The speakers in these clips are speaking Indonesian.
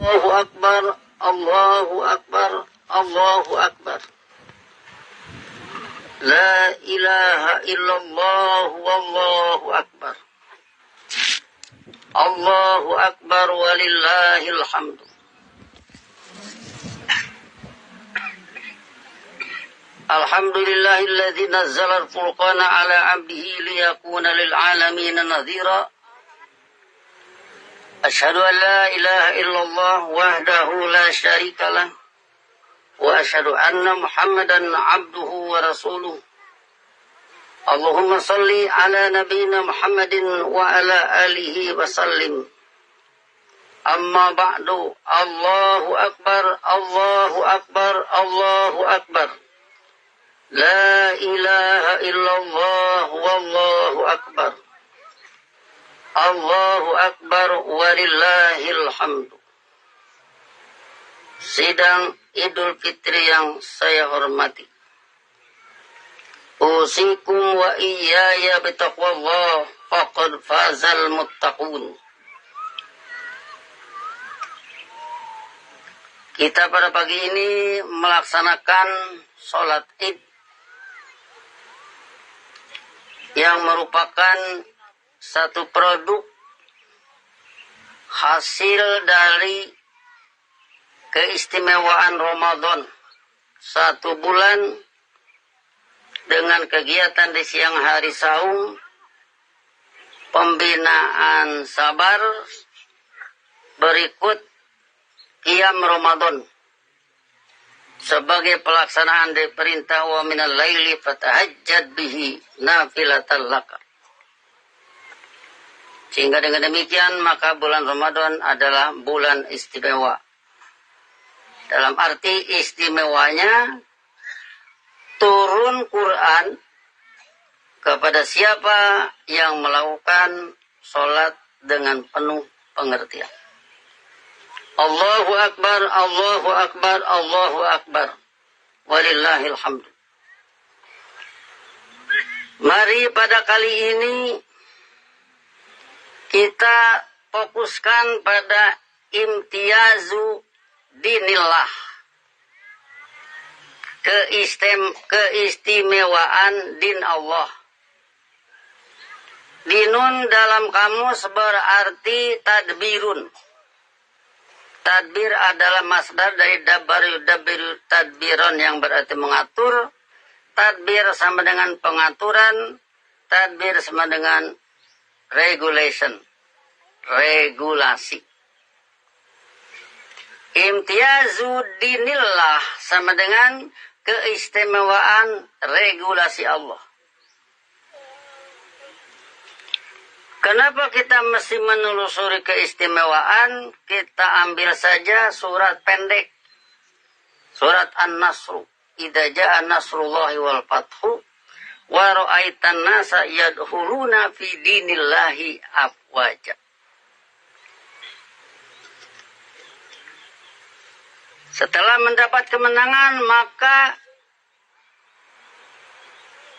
Allahu Akbar, Allahu Akbar, Allahu Akbar. La ilaha illallah, wallahu akbar. Allahu akbar walillahil hamd. Alhamdulillahilladzi nazzala al-furqana ala 'abdihi liyakuna lil 'alamin nadhira. Asyhadu an la ilaha illallah wahdahu la syarika lah. Wa asyhadu anna Muhammadan 'abduhu wa rasuluh. Allahumma salli ala nabiyyina Muhammadin wa ala alihi wa sallim. Amma ba'du. Allahu akbar, Allahu akbar, Allahu akbar. La ilaha illallah, wallahu akbar. Allahu akbar walillahil hamdu. Sidang Idul Fitri yang saya hormati. Usikum wa iyaya bitaqwallah faqad fazal muttaqun. Kita pada pagi ini melaksanakan sholat Id yang merupakan satu produk hasil dari keistimewaan Ramadan. Satu bulan dengan kegiatan di siang hari saum, pembinaan sabar, berikut qiyam Ramadan. Sebagai pelaksanaan dari perintah wa minal laili fatahajjad bihi nafilatan laka. Sehingga dengan demikian maka bulan Ramadan adalah bulan istimewa. Dalam arti istimewanya turun Quran kepada siapa yang melakukan sholat dengan penuh pengertian. Allahu akbar, Allahu akbar, Allahu akbar. Walillahil hamd. Mari pada kali ini kita fokuskan pada imtiazu dinillah. Keistimewaan din Allah. Dinun dalam kamus berarti tadbirun. Tadbir adalah masdar dari dabar yudabbiru tadbiron yang berarti mengatur. Tadbir sama dengan pengaturan. Tadbir sama dengan regulation. Regulasi. Imtiazu dinillah sama dengan keistimewaan regulasi Allah. Kenapa kita mesti menelusuri keistimewaan? Kita ambil saja surat pendek. Surat An-Nasr. Idza jaa nasrullahi wal fathu wa ra'aitan nasa yadkhuluna fi dinillahi afwaja. Setelah mendapat kemenangan, maka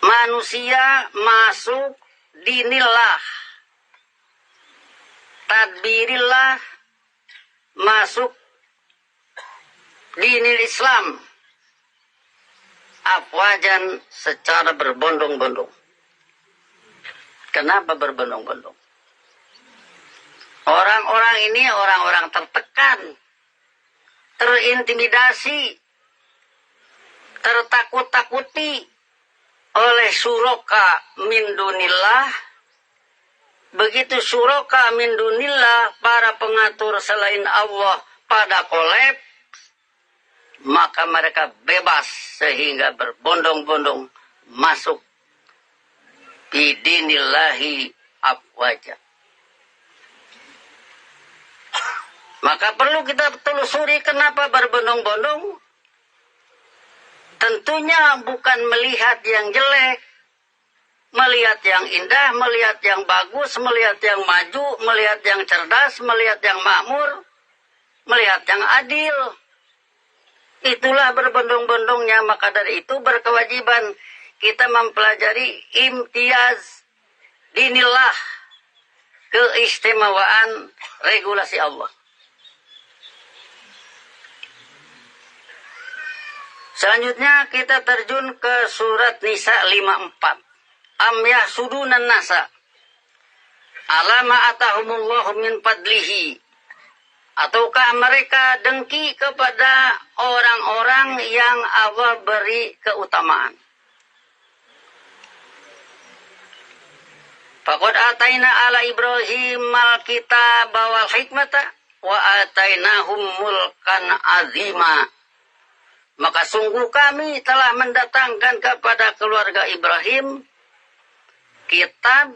manusia masuk dinillah. Tadbirillah, masuk dinil Islam. Afwajan, secara berbondong-bondong. Kenapa berbondong-bondong? Orang-orang ini orang-orang tertekan, terintimidasi, tertakut-takuti oleh syuraka min dunillah. Begitu syuraka min dunillah, para pengatur selain Allah pada kolab, maka mereka bebas sehingga berbondong-bondong masuk bidinillahi afwaja. Maka perlu kita telusuri kenapa berbondong-bondong. Tentunya bukan melihat yang jelek, melihat yang indah, melihat yang bagus, melihat yang maju, melihat yang cerdas, melihat yang makmur, melihat yang adil. Itulah berbondong-bondongnya. Maka dari itu berkewajiban kita mempelajari imtiaz dinillah, keistimewaan regulasi Allah. Selanjutnya kita terjun ke surat Nisa 54. Am yahsudunan nasa alama atahumullahu min fadlihi. Ataukah mereka dengki kepada orang-orang yang Allah beri keutamaan? Faqad ataina ala Ibrahim al-kitab wal hikmata wa atainahum mulkan azima. Maka sungguh kami telah mendatangkan kepada keluarga Ibrahim kitab,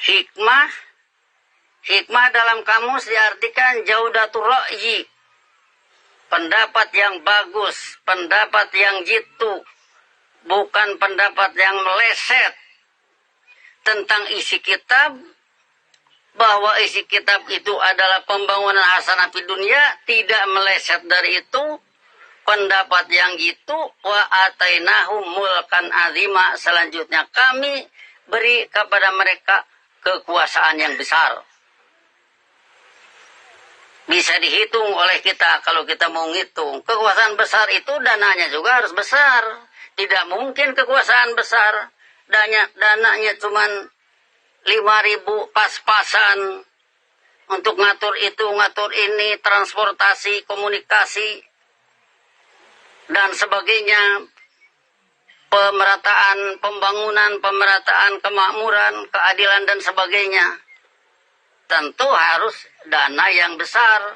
hikmah. Hikmah dalam kamus diartikan jaudatul ra'yi, pendapat yang bagus, pendapat yang jitu, bukan pendapat yang meleset tentang isi kitab, bahwa isi kitab itu adalah pembangunan hasanah di dunia, tidak meleset dari itu, pendapat yang jitu, wa atainahum mulkan azima, selanjutnya kami beri kepada mereka kekuasaan yang besar. Bisa dihitung oleh kita kalau kita mau ngitung. Kekuasaan besar itu dananya juga harus besar. Tidak mungkin kekuasaan besar dananya cuman 5.000 pas-pasan untuk ngatur itu, ngatur ini, transportasi, komunikasi, dan sebagainya. Pemerataan pembangunan, pemerataan kemakmuran, keadilan, dan sebagainya. Tentu harus dana yang besar.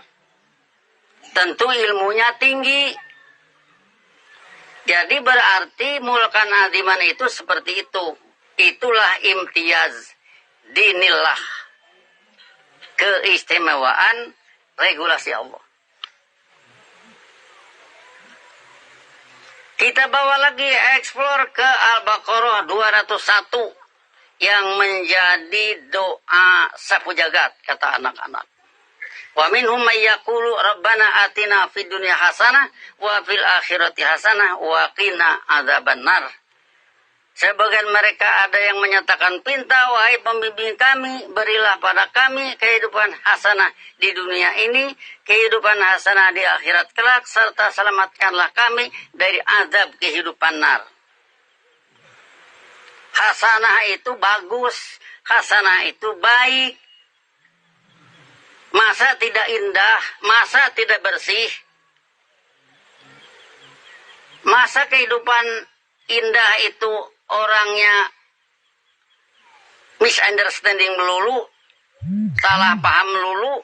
Tentu ilmunya tinggi. Jadi berarti mulkan aziman itu seperti itu. Itulah imtiyaz dinillah. Keistimewaan regulasi Allah. Kita bawa lagi explore ke Al-Baqarah 201. Yang menjadi doa sapu jagat, kata anak-anak. Wa minhum may yaqulu rabbana atina fid dunya hasanah wa fil akhirati hasanah wa qina adzabannar. Sebagian mereka ada yang menyatakan pinta, wahai pembimbing kami, berilah pada kami kehidupan hasanah di dunia ini, kehidupan hasanah di akhirat kelak, serta selamatkanlah kami dari azab kehidupan nar. Hasanah itu bagus, hasanah itu baik. Masa tidak indah, masa tidak bersih? Masa kehidupan indah itu orangnya misunderstanding melulu, salah paham melulu?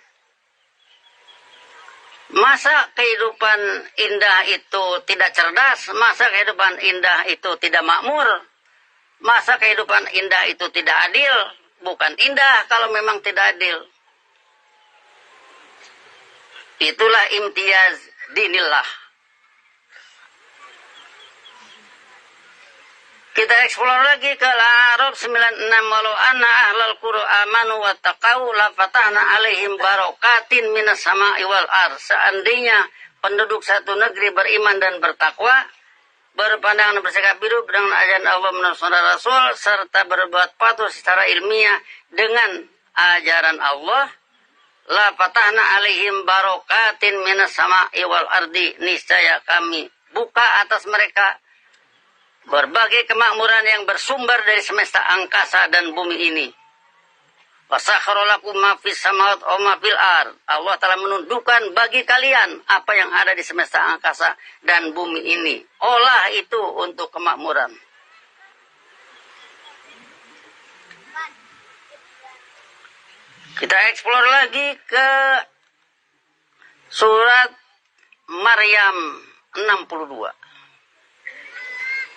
Masa kehidupan indah itu tidak cerdas? Masa kehidupan indah itu tidak makmur? Masa kehidupan indah itu tidak adil? Bukan indah kalau memang tidak adil. Itulah imtiyaz dinillah. Kita eksplor lagi ke Al-A'raf 96. Walau anna ahlal qura amanu wa taqaw la fatahna alaihim barakatin minas sama'i wal ardh. Seandainya penduduk satu negeri beriman dan bertakwa, berpandangan dan bersikap hidup dengan ajaran Allah menurut Rasul, serta berbuat patuh secara ilmiah dengan ajaran Allah, la fatahna alaihim barakatin minas sama'i wal ardi, niscaya kami buka atas mereka berbagai kemakmuran yang bersumber dari semesta angkasa dan bumi ini. Wasakhkhara lakum ma fis samawati wa ma fil ard. Allah telah menundukkan bagi kalian apa yang ada di semesta angkasa dan bumi ini. Olah itu untuk kemakmuran. Kita eksplor lagi ke surat Maryam 62.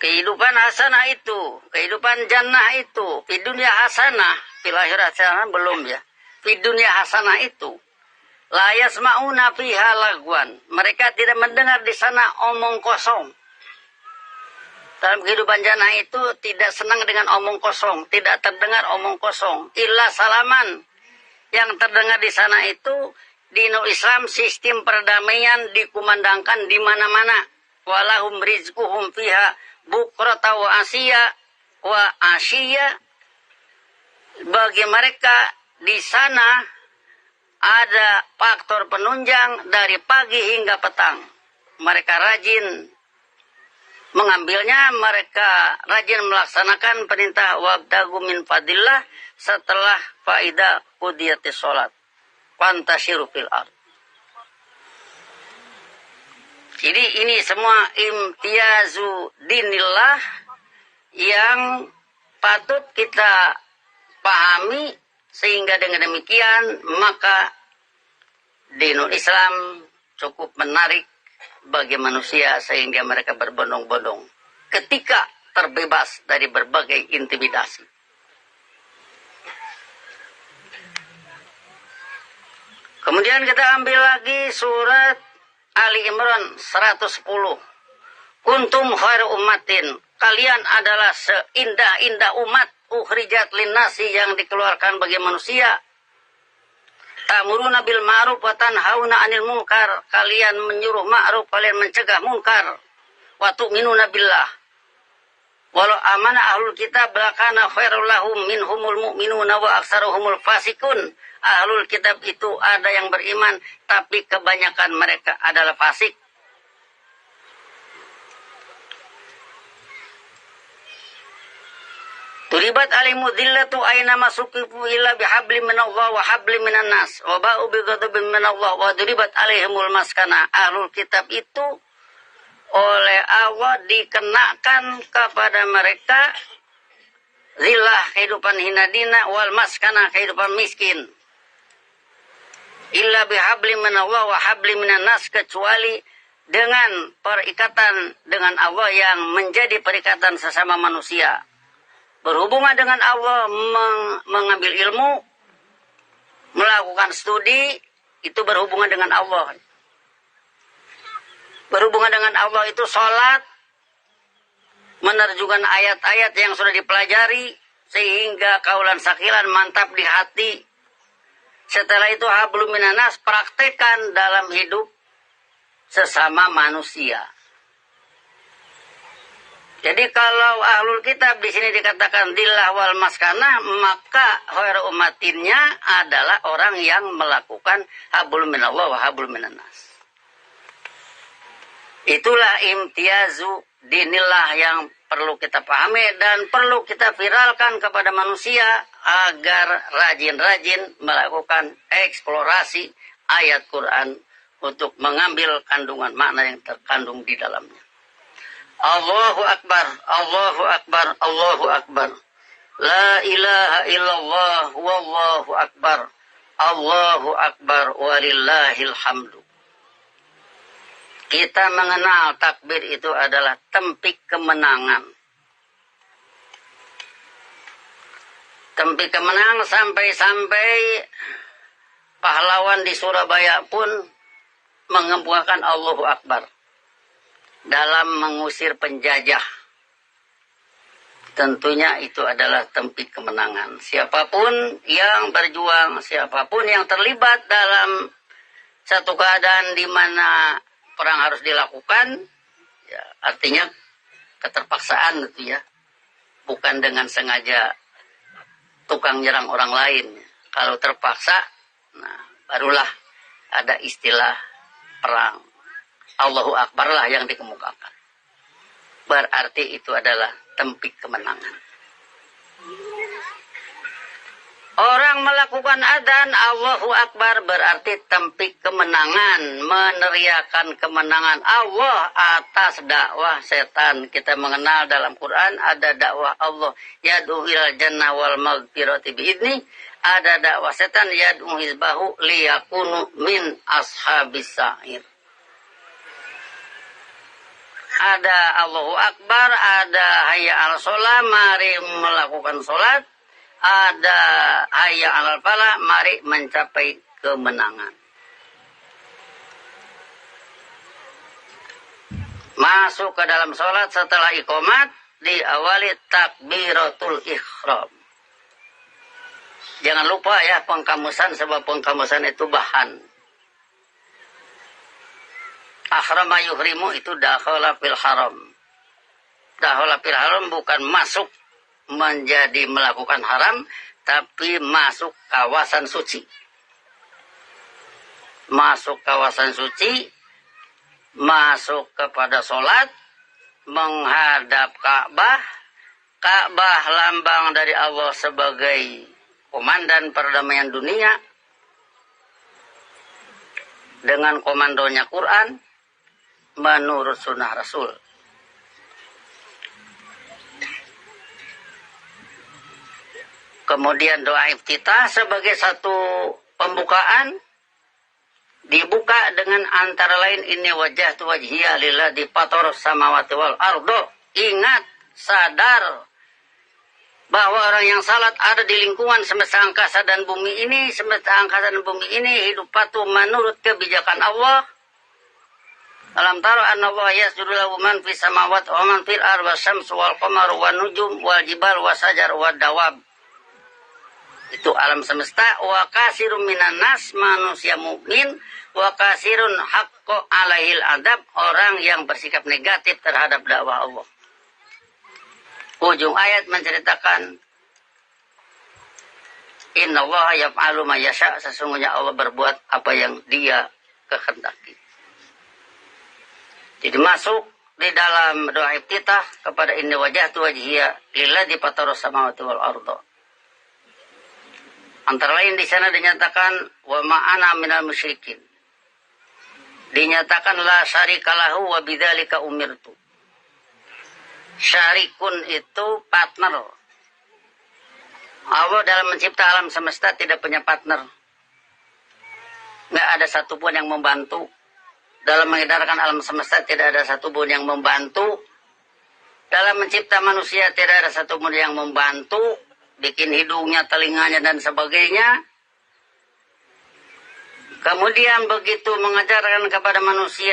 Kehidupan hasanah itu, kehidupan jannah itu, di dunia hasanah, fil akhirat hasanah belum ya. Di dunia hasanah itu, la yasma'una fiha lagwan. Mereka tidak mendengar di sana omong kosong. Dalam kehidupan jannah itu tidak senang dengan omong kosong, tidak terdengar omong kosong. Illa salaman. Yang terdengar di sana itu di Islam sistem perdamaian dikumandangkan di mana-mana. Walahum rizquhum fiha bukrata wa asya. Bagi mereka di sana ada faktor penunjang dari pagi hingga petang. mereka rajin mengambilnya, mereka rajin melaksanakan perintah wabtagu min fadillah setelah faida qudiyatis sholat fantashiru fil ard. Jadi ini semua imtiazu dinillah yang patut kita pahami, sehingga dengan demikian maka dinul Islam cukup menarik bagi manusia sehingga mereka berbondong-bondong ketika terbebas dari berbagai intimidasi. Kemudian kita ambil lagi surat Ali Imran 110. Kuntum khairu ummatin, kalian adalah seindah-indah umat ukhrijat linnasi yang dikeluarkan bagi manusia. Ta'muruna bil ma'ruf wa tanhauna 'anil munkar, kalian menyuruh ma'ruf, kalian mencegah munkar. Wa tu'minuna billah. Walau amana ahlul kitab lakana khairul lahum minhumul mu'minuna wa aksaruhumul fasikun. Ahlul kitab itu ada yang beriman, tapi kebanyakan mereka adalah fasik. Turibat alimu dhillatu aina masukifu illa bihabli minallah wa habli minan nas wa ba'u bighadabin minallah wa duribat alaihimul maskana. Ahlul kitab itu oleh Allah dikenakan kepada mereka zillah, kehidupan hinadina, wal maskana, kehidupan miskin. Illa bihabli minallah wa habli minan nas, kecuali dengan perikatan dengan Allah yang menjadi perikatan sesama manusia. Berhubungan dengan Allah, mengambil ilmu, melakukan studi, itu berhubungan dengan Allah. Berhubungan dengan Allah itu sholat, menerjemahkan ayat-ayat yang sudah dipelajari, sehingga kaulan sakilan mantap di hati. Setelah itu hablum minanas, praktekan dalam hidup sesama manusia. Jadi kalau ahlul kitab di sini dikatakan dillah wal maskanah, maka khairu ummatinnya adalah orang yang melakukan hablum minallah wa hablum minannas. Itulah imtiazu dinillah yang perlu kita pahami dan perlu kita viralkan kepada manusia agar rajin-rajin melakukan eksplorasi ayat Quran untuk mengambil kandungan makna yang terkandung di dalamnya. Allahu Akbar, Allahu Akbar, Allahu Akbar. La ilaha illallah, wallahu akbar. Allahu Akbar, walillahil hamdu. Kita mengenal takbir itu adalah tempik kemenangan. Tempik kemenangan sampai-sampai pahlawan di Surabaya pun mengempuakan Allahu Akbar dalam mengusir penjajah. Tentunya itu adalah tempik kemenangan. Siapapun yang berjuang, siapapun yang terlibat dalam satu keadaan di mana perang harus dilakukan, ya, artinya keterpaksaan gitu ya. Bukan dengan sengaja tukang nyerang orang lain. Kalau terpaksa, nah barulah ada istilah perang. Allahu Akbar lah yang dikemukakan. Berarti itu adalah tempik kemenangan. Orang melakukan adzan Allahu Akbar berarti tempik kemenangan, meneriakan kemenangan Allah atas dakwah setan. Kita mengenal dalam Quran ada dakwah Allah yad'u ilal jannah wal maghfirati biidni, ada dakwah setan yad'u hizbahu liyakunu min ashabis sa'ir. Ada Allahu Akbar, ada hayya al sholat, mari melakukan sholat. Ada hayya al falah, mari mencapai kemenangan. Masuk ke dalam sholat setelah iqamat, diawali takbiratul ihram. Jangan lupa ya pengkamusan, sebab pengkamusan itu bahan. Akhrama yuhrimu itu dakhala fil haram. Dakhala fil haram bukan masuk menjadi melakukan haram, tapi masuk kawasan suci. Masuk kawasan suci masuk kepada sholat, menghadap Ka'bah. Ka'bah lambang dari Allah sebagai komandan perdamaian dunia. Dengan komandonya Quran, menurut sunnah Rasul. Kemudian doa iftitah sebagai satu pembukaan dibuka dengan antara lain inni wajjahtu wajhiya lillazi fataras samawati wal ardo. Ingat, sadar bahwa orang yang salat ada di lingkungan semesta angkasa dan bumi ini. Semesta angkasa dan bumi ini hidup patuh menurut kebijakan Allah. Alam tara anna Allah yasjudu lahu man fis samawati wa man fil ardi wasyamsu wal qamaru wan nujum wal jibal wasajar wad dawab. Itu alam semesta. Wa kasirun minan nas, manusia mukmin. Wa kasirun haqqo alaihil adab, orang yang bersikap negatif terhadap dakwah Allah. Ujung ayat menceritakan innallaha yaf'alu ma yasha, sesungguhnya Allah berbuat apa yang Dia kehendaki. Jadi masuk di dalam doa iftitah kepada inni wajjahtu wajhiya lillazi fataras samawati wal arda. Antara lain di sana dinyatakan wa ma'ana minal musyrikin. Dinyatakan la syarikalahu wa bidzalika umirtu. Syarikun itu partner. Allah dalam mencipta alam semesta tidak punya partner. Nggak ada satupun yang membantu. Dalam mengedarkan alam semesta tidak ada satupun yang membantu. Dalam mencipta manusia tidak ada satupun yang membantu. Bikin hidungnya, telinganya, dan sebagainya. Kemudian begitu mengajarkan kepada manusia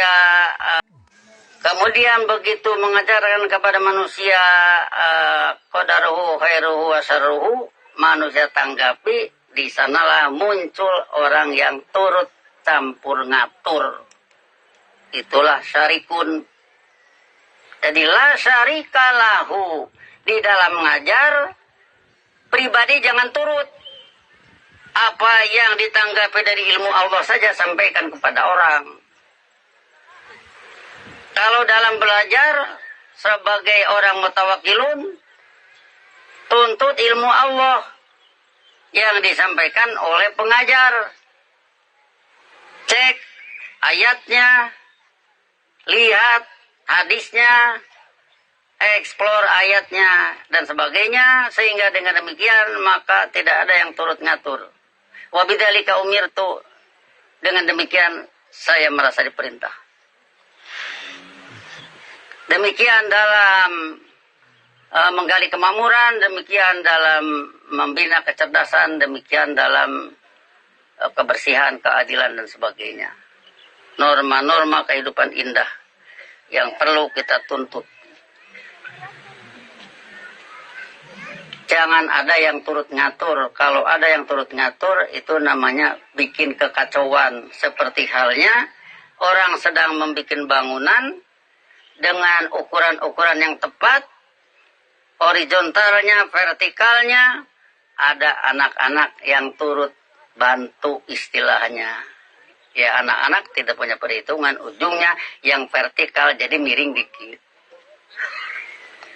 qadaruhu khairuhu wa syarruhu, manusia tanggapi, di sanalah muncul orang yang turut campur ngatur. Itulah syarikun. Jadi la syarika lahu, di dalam mengajar pribadi jangan turut. Apa yang ditanggapi dari ilmu Allah saja sampaikan kepada orang. Kalau dalam belajar sebagai orang mutawakilun, tuntut ilmu Allah yang disampaikan oleh pengajar. Cek ayatnya, lihat hadisnya, eksplor ayatnya, dan sebagainya. Sehingga dengan demikian maka tidak ada yang turut ngatur. Wa bidzalika umirtu, dengan demikian saya merasa diperintah. Demikian dalam menggali kemakmuran, demikian dalam membina kecerdasan, demikian dalam kebersihan, keadilan, dan sebagainya. Norma-norma kehidupan indah yang perlu kita tuntut. Jangan ada yang turut ngatur. Kalau ada yang turut ngatur, itu namanya bikin kekacauan. Seperti halnya orang sedang membuat bangunan dengan ukuran-ukuran yang tepat, horizontalnya, vertikalnya, ada anak-anak yang turut bantu istilahnya. Ya, anak-anak tidak punya perhitungan, ujungnya yang vertikal jadi miring dikit.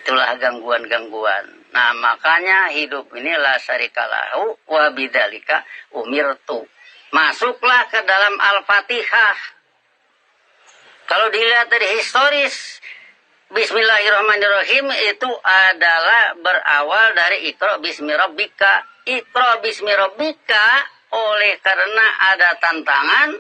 Itulah gangguan-gangguan. Nah, makanya hidup ini la syarikalahu wa bidzalika umirtu. Masuklah ke dalam Al-Fatihah. Kalau dilihat dari historis, Bismillahirrahmanirrahim itu adalah berawal dari Iqra bismi rabbika. Iqra bismi rabbika oleh karena ada tantangan.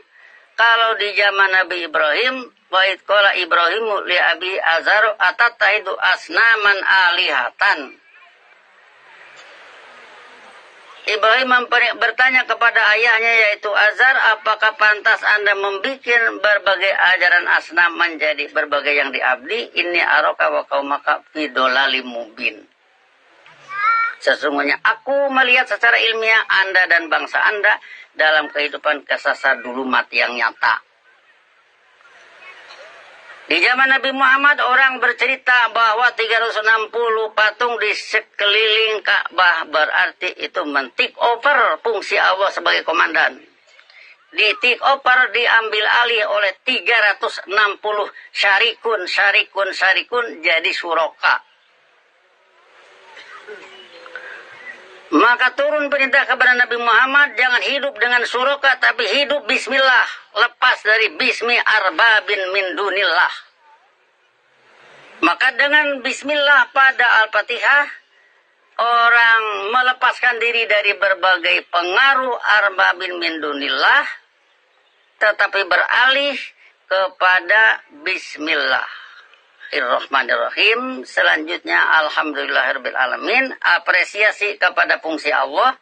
Kalau di zaman Nabi Ibrahim, wa id qala Ibrahimu li abi azar atattaidu asnaman alihatan. Ibrahim bertanya kepada ayahnya yaitu Azar, apakah pantas Anda membuat berbagai ajaran asnam menjadi berbagai yang diabdi? Inni araka wa qaumaka fi dhalalim mubin. Sesungguhnya aku melihat secara ilmiah Anda dan bangsa Anda dalam kehidupan kesasar dulumat yang nyata. Di zaman Nabi Muhammad orang bercerita bahwa 360 patung di sekeliling Ka'bah, berarti itu men-take over fungsi Allah sebagai komandan. di take over, diambil alih oleh 360 syarikun jadi suroka. Maka turun perintah kepada Nabi Muhammad, jangan hidup dengan suroka, tapi hidup bismillah, lepas dari bismi arbabin min dunillah. Maka dengan bismillah pada Al-Fatihah, orang melepaskan diri dari berbagai pengaruh arbabin min dunillah, tetapi beralih kepada bismillahirrahmanirrahim. Selanjutnya alhamdulillahirabbil alamin, apresiasi kepada fungsi Allah,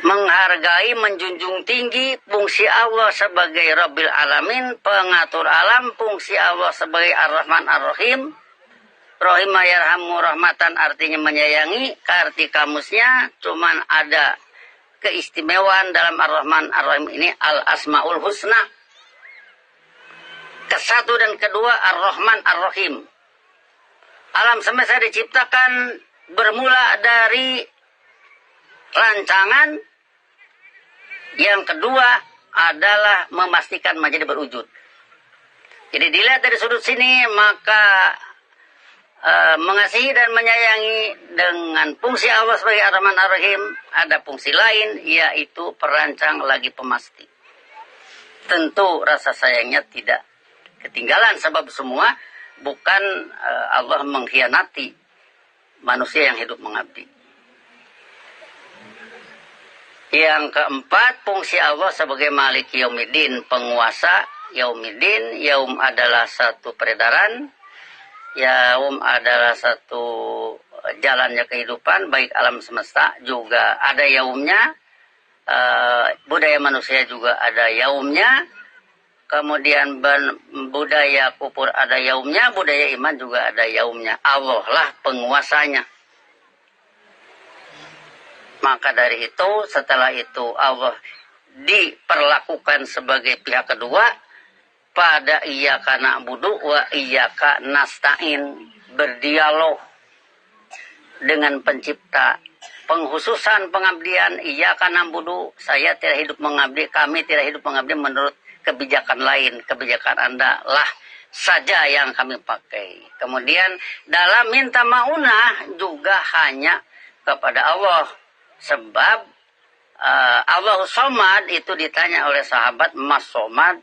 menghargai, menjunjung tinggi fungsi Allah sebagai Rabbil Alamin, pengatur alam, fungsi Allah sebagai Ar-Rahman Ar-Rahim. Rahimah yarhamu rahmatan artinya menyayangi, arti kamusnya cuman ada keistimewaan dalam Ar-Rahman Ar-Rahim ini Al-Asmaul Husna. Kesatu dan kedua Ar-Rahman Ar-Rahim. Alam semesta diciptakan bermula dari rancangan, yang kedua adalah memastikan menjadi berwujud. Jadi dilihat dari sudut sini, maka mengasihi dan menyayangi dengan fungsi Allah sebagai Ar-Rahman Ar-Rahim, ada fungsi lain yaitu perancang lagi pemasti. Tentu rasa sayangnya tidak ketinggalan, sebab semua bukan Allah mengkhianati manusia yang hidup mengabdi. Yang keempat, fungsi Allah sebagai Malik Yaumiddin, penguasa Yaumiddin. Yaum adalah satu peredaran, Yaum adalah satu jalannya kehidupan, baik alam semesta juga ada yaumnya, budaya manusia juga ada yaumnya, kemudian budaya kufur ada yaumnya, budaya iman juga ada yaumnya. Allah lah penguasanya. Maka dari itu, setelah itu Allah diperlakukan sebagai pihak kedua pada iyyaka na'budu wa iyyaka nasta'in, berdialog dengan pencipta, penghususan pengabdian. Iyyaka na'budu, saya tidak hidup mengabdi, kami tidak hidup mengabdi menurut kebijakan lain, kebijakan Anda lah saja yang kami pakai. Kemudian dalam minta maunah juga hanya kepada Allah. Sebab Allah Somad itu ditanya oleh sahabat, Mas Somad,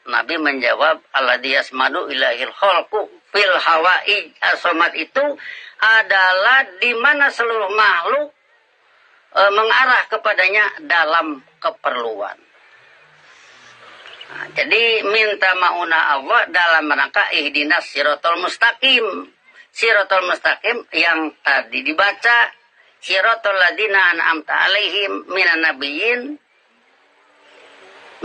Nabi menjawab, alladzi yasmadu ilahil khalqu fil hawa'i. Somad itu adalah di mana seluruh makhluk mengarah kepadanya dalam keperluan. Nah, jadi minta maunah Allah dalam rangka ihdinas siratal mustaqim. Siratal mustaqim yang tadi dibaca, siratal ladzina an'amta alaihim minan nabiyyin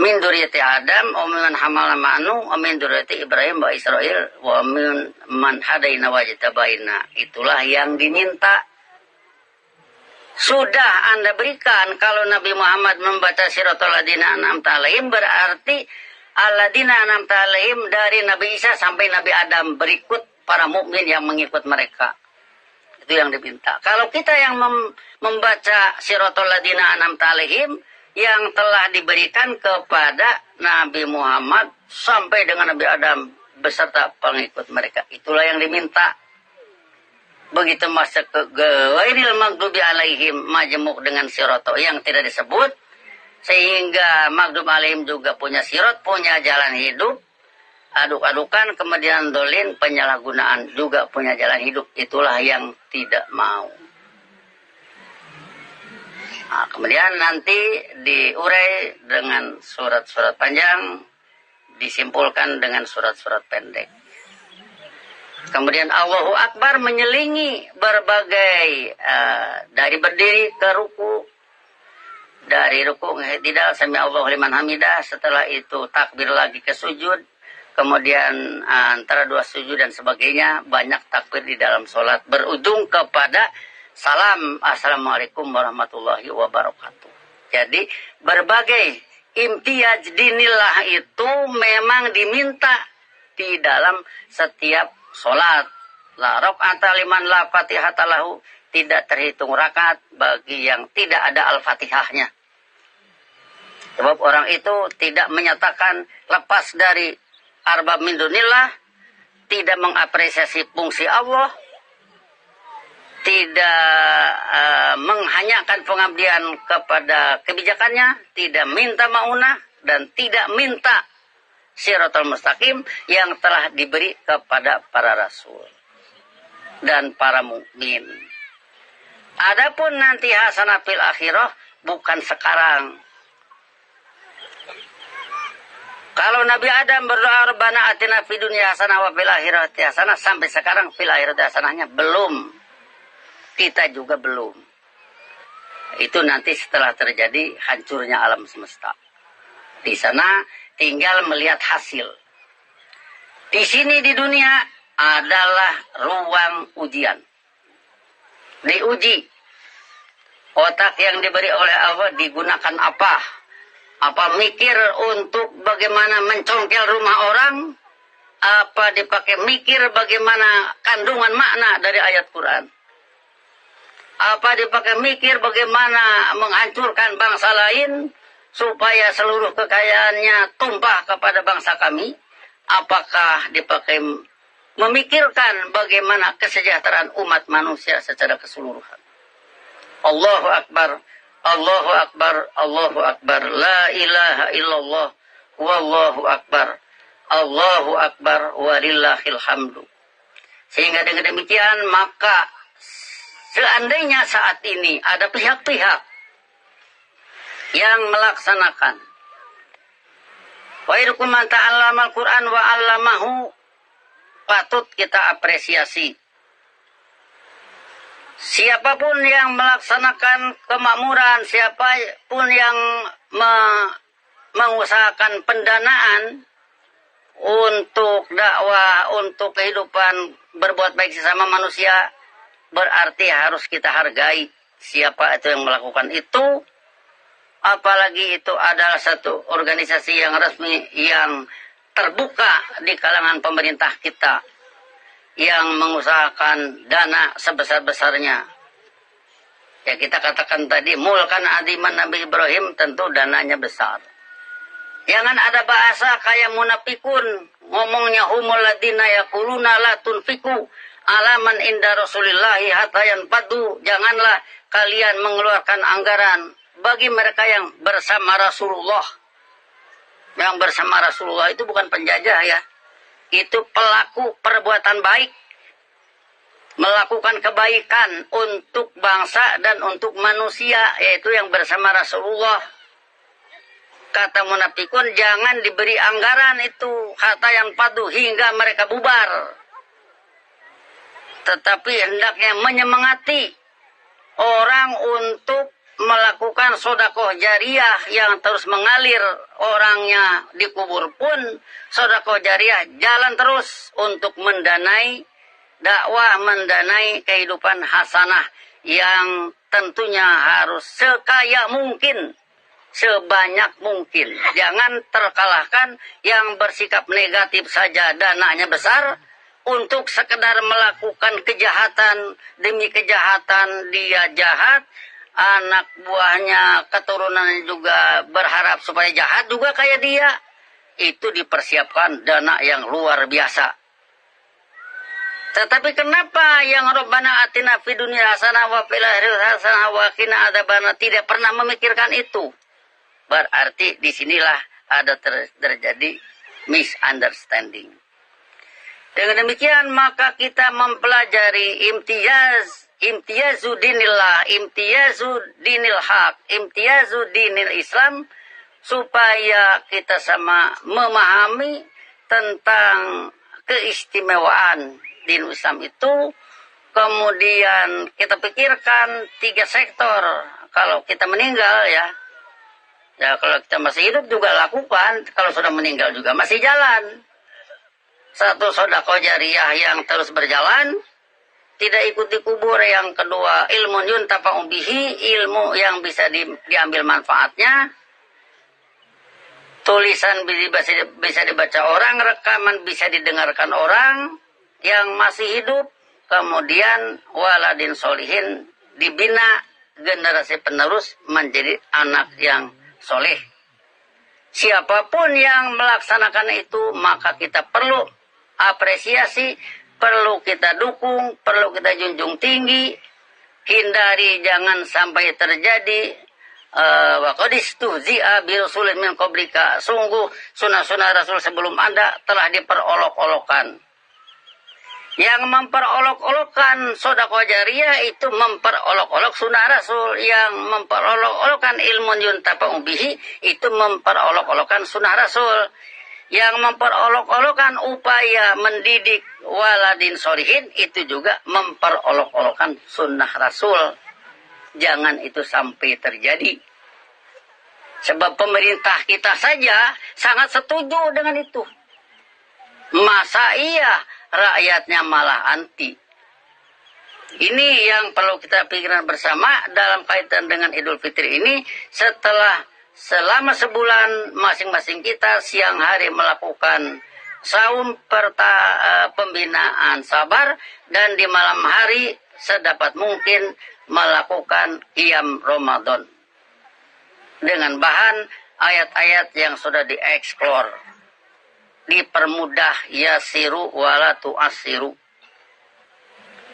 min dzurriyyati Adam wa mimman hamalna ma'nu wa min dzurriyyati Ibrahim wa Israil wa min man hadaina wa jtabaina. Itulah yang diminta. Sudah Anda berikan. Kalau Nabi Muhammad membaca siratal ladzina an'amta alaihim, berarti alladzina an'amta alaihim dari Nabi Isa sampai Nabi Adam, berikut para mukmin yang mengikut mereka. Itu yang diminta. Kalau kita yang membaca siratal ladzina an'amta alaihim, yang telah diberikan kepada Nabi Muhammad sampai dengan Nabi Adam beserta pengikut mereka, itulah yang diminta. Begitu masuk ke ghairil maghdubi alaihim, majmuk dengan siratal yang tidak disebut, sehingga maghdub alaihim juga punya sirat, punya jalan hidup, aduk-adukan, kemudian dolin, penyalahgunaan juga punya jalan hidup. Itulah yang tidak mau. Nah, kemudian nanti diurai dengan surat-surat panjang, disimpulkan dengan surat-surat pendek. Kemudian Allahu Akbar menyelingi berbagai, dari berdiri ke ruku, dari ruku tidak sami Allahu liman hamidah, setelah itu takbir lagi ke sujud, kemudian antara dua sujud dan sebagainya, banyak takbir di dalam sholat, berujung kepada salam, assalamualaikum warahmatullahi wabarakatuh. Jadi berbagai imtiyaz dinillah itu memang diminta di dalam setiap sholat. La raq'ata liman la fatihata lahu, tidak terhitung rakaat bagi yang tidak ada al-fatihahnya. Sebab orang itu tidak menyatakan lepas dari arbab min dunillah, tidak mengapresiasi fungsi Allah, tidak menghanyakan pengabdian kepada kebijakannya, tidak minta maunah, dan tidak minta Shiratal Mustaqim yang telah diberi kepada para rasul dan para mukmin. Adapun nanti hasanah fil akhirah bukan sekarang. Kalau Nabi Adam berdoa Rabbana atina fid dunya hasanah wa fil akhirati hasanah, sampai sekarang fil akhirati hasanahnya belum. Kita juga belum. Itu nanti setelah terjadi hancurnya alam semesta. Di sana tinggal melihat hasil. Di sini di dunia adalah ruang ujian. Diuji. Otak yang diberi oleh Allah digunakan apa? Apa mikir untuk bagaimana mencongkel rumah orang? Apa dipakai mikir bagaimana kandungan makna dari ayat Quran? Apa dipakai mikir bagaimana menghancurkan bangsa lain supaya seluruh kekayaannya tumpah kepada bangsa kami? Apakah dipakai memikirkan bagaimana kesejahteraan umat manusia secara keseluruhan? Allahu Akbar. Allahu Akbar, Allahu Akbar, la ilaha illallah, wallahu Akbar, Allahu Akbar, walillahil hamdu. Sehingga dengan demikian, maka seandainya saat ini ada pihak-pihak yang melaksanakan wa irukum man ta'allamal Qur'an wa 'allamahu, patut kita apresiasi. Siapapun yang melaksanakan kemakmuran, siapapun yang mengusahakan pendanaan untuk dakwah, untuk kehidupan berbuat baik sesama manusia, berarti harus kita hargai siapa itu yang melakukan itu. Apalagi itu adalah satu organisasi yang resmi, yang terbuka di kalangan pemerintah kita, yang mengusahakan dana sebesar-besarnya. Ya kita katakan tadi, mulkan adiman Nabi Ibrahim, tentu dananya besar. Jangan ada bahasa kayak munafikun, ngomongnya humul ladina yaquluna la tunfiku alaman inda rasulillahi hatta yanfadu. Janganlah kalian mengeluarkan anggaran bagi mereka yang bersama Rasulullah. Yang bersama Rasulullah itu bukan penjajah ya. Itu pelaku perbuatan baik, melakukan kebaikan untuk bangsa dan untuk manusia, yaitu yang bersama Rasulullah. Kata munafikun, jangan diberi anggaran itu hatta yang padu, hingga mereka bubar. Tetapi hendaknya menyemangati orang untuk melakukan sodakoh jariah yang terus mengalir. Orangnya dikubur pun sodakoh jariah jalan terus untuk mendanai dakwah, mendanai kehidupan hasanah yang tentunya harus sekaya mungkin, sebanyak mungkin. Jangan terkalahkan yang bersikap negatif saja dananya besar, untuk sekedar melakukan kejahatan demi kejahatan dia jahat. Anak buahnya, keturunannya juga berharap supaya jahat juga kayak dia. Itu dipersiapkan dana yang luar biasa. Tetapi kenapa yang Rabbana atina fid dunya hasanah wa fil akhirati hasanah wa qina adzabannar tidak pernah memikirkan itu? Berarti disinilah ada terjadi misunderstanding. Dengan demikian maka kita mempelajari imtiyazu dinillah, imtiyazu dinil haq, imtiyazu dinil Islam, supaya kita sama memahami tentang keistimewaan din Islam itu. Kemudian kita pikirkan 3 sektor. Kalau kita meninggal ya kalau kita masih hidup juga lakukan, kalau sudah meninggal juga masih jalan. Satu, sedekah jariah yang terus berjalan, tidak ikut dikubur. Yang kedua, ilmu yuntafa'u bihi, ilmu yang bisa diambil manfaatnya. Tulisan bisa dibaca orang, rekaman bisa didengarkan orang yang masih hidup. Kemudian waladin solihin, dibina generasi penerus menjadi anak yang soleh. Siapapun yang melaksanakan itu, maka kita perlu apresiasi, perlu kita dukung, perlu kita junjung tinggi, hindari jangan sampai terjadi wa qad istuhzi'a bi rasulin min qablika. Sungguh sunah-sunah Rasul sebelum Anda telah diperolok-olokkan. Yang memperolok-olokkan sedekah jariyah itu memperolok-olok sunnah Rasul. Yang memperolok-olokkan ilmu yuntafa'u bihi itu memperolok-olokkan sunnah Rasul. Yang memperolok-olokkan upaya mendidik waladin solihin itu juga memperolok-olokkan sunnah Rasul. Jangan itu sampai terjadi. Sebab pemerintah kita saja sangat setuju dengan itu. Masa iya rakyatnya malah anti? Ini yang perlu kita pikirkan bersama dalam kaitan dengan Idul Fitri ini. Selama sebulan masing-masing kita siang hari melakukan saum pembinaan sabar, dan di malam hari sedapat mungkin melakukan qiyam Ramadan dengan bahan ayat-ayat yang sudah dieksplor, dipermudah, yasiru wala tu'asiru,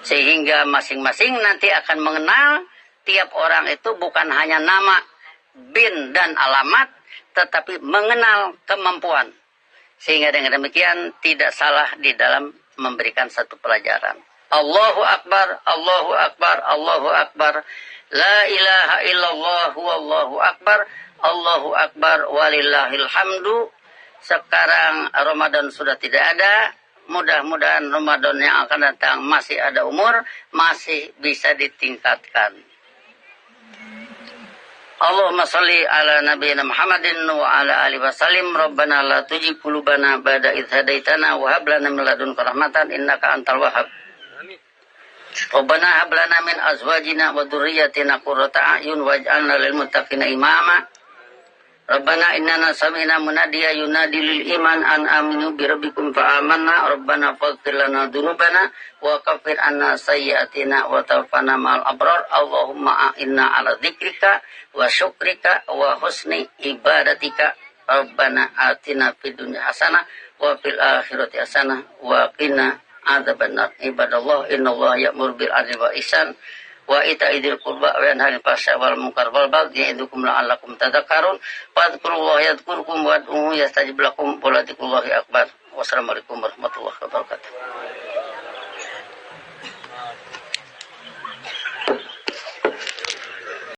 sehingga masing-masing nanti akan mengenal tiap orang itu bukan hanya nama, bin dan alamat, tetapi mengenal kemampuan, sehingga dengan demikian tidak salah di dalam memberikan satu pelajaran. Allahu Akbar, Allahu Akbar, Allahu Akbar, la ilaha illallah, wallahu akbar, Allahu Akbar, walillahil hamdu. Sekarang Ramadan sudah tidak ada. Mudah-mudahan Ramadan yang akan datang masih ada umur, masih bisa ditingkatkan. Allahumma salli ala nabiyina Muhammadin wa ala alihi wasallim. Rabbana la tuzigh qulubana ba'da idh hadaitana wa hab lana min ladunka rahmatan innaka antal wahhab. Rabbana hab lana min azwajina wa dhurriyyatina qurrata a'yun waj'alna lil muttaqina imama. Rabbana innana sami'na munadiya yunadi lil iman an aminu bi rabbikum fa amanna. Rabbana faghfir lana dzunubana wa kaffir anna sayyi'atina wa tawaffana ma'al abrar. Allahumma a'inna ala dzikrika wa syukrika wa husni ibadatika. Rabbana atina fid dunya hasanah wa fil akhirati hasanah wa qina adzabannar. Ibadallah innallaha ya'muru bil 'adli wal ihsan wa ita'idil qurba wa yanha 'anil fahsya'i wal munkar wal baghi ya'idukum la'allakum tadhakkarun. Fadhkurullaha yadhkurkum wad'uhu yastajib lakum wa la dzikrullahi akbar. Wassalamualaikum warahmatullahi wabarakatuh.